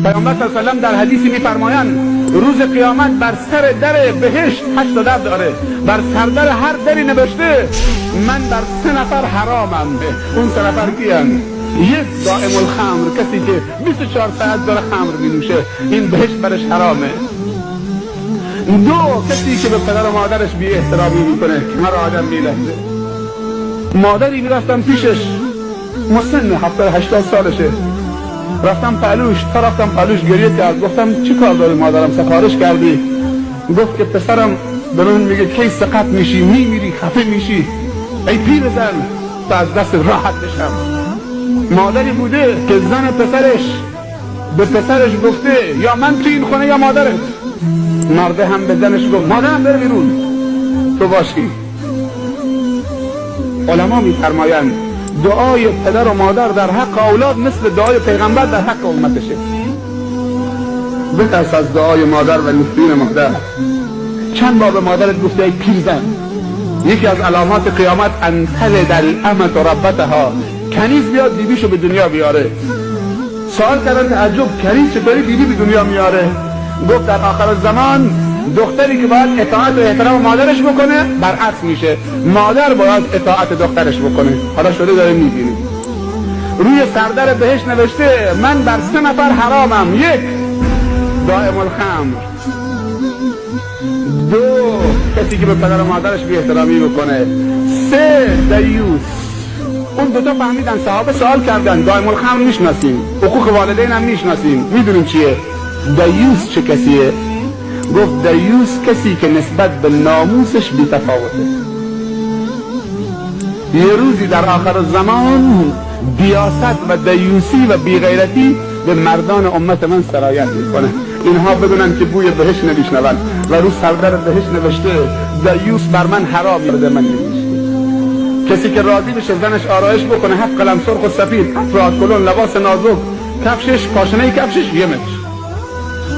پیامبر صلی الله علیه و آله در حدیثی میفرمایند روز قیامت بر سر در بهشت 8 در داره، بر سردر هر دری نوشته من بر 3 نفر حرامم. اون 3 نفر کیان؟ یک دائم الخمر، کسی که 24 ساعت داره خمر می نوشه، این بهشت برش حرامه. 2 کسی که به پدر و مادرش بی احترامی میکنه، کنار آدم میلنده. مادری میرفتم پیشش، مسن 70-80 سالشه، رفتم پهلوش گریه کرد. گفتم چی کار داری مادرم، سفارش کردی؟ گفت که پسرم به من میگه کی سقط میشی، میمیری، خفه میشی، ای پیر زن تا از دست راحت بشم. مادری بوده که زن به پسرش گفته یا من تو این خونه یا مادرت. مرده هم به زنش گفت مادرم بره بیرون، تو باشی. علما میفرمایند دعای پدر و مادر در حق اولاد مثل دعای پیغمبر در حق امتشه. بترس از دعای مادر و نفرین مادر. چند بار به مادرت گفته ای پیرزن؟ یکی از علامات قیامت ان تلد الامة ربتها، کنیز بیاد بیبیشو به دنیا بیاره. سوال کردن تعجب کنیز چطوری بیبی به دنیا میاره؟ گفت در آخر الزمان دختری که باید اطاعت و احترام مادرش بکنه برعکس میشه، مادر باید اطاعت دخترش بکنه. حالا شده داره میبینیم روی سردر بهشت نوشته من بر 3 نفر حرامم. 1 دائم الخمر، 2 کسی که به پدر و مادرش بی احترامی بکنه، 3 دیوس. اون 2 تا فهمیدن، صحابه سوال کردن دائم الخمر میشناسیم، حقوق والدین هم میشناسیم، میدونیم چیه. دیوس چه کسیه؟ گفت دیوس کسی که نسبت به ناموسش بی تفاوته. یه روزی در آخر الزمان بیاست و دیوسی و بیغیرتی به مردان امت من سرایت میکنه. اینها بدونن که بوی بهشت نمیشنون و رو سردر بهشت نوشته دیوس بر من حرام برده من نمیشه. کسی که راضی بشه زنش آرایش بکنه، 7 قلم سرخ و سفید، افراد کلون، لباس نازک، کفشش پاشنه کفشش یه متر،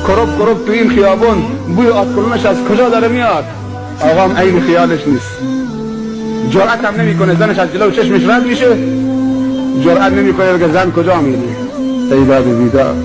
کرب تو این خیابون بوی آتکلونش از کجا داره میاد؟ آقام عین خیالش نیست. جرأت هم نمیکنه زنش از جلو چشمش رد میشه، جرأت نمیکنه که زن کجا میره. ای بابا بیدار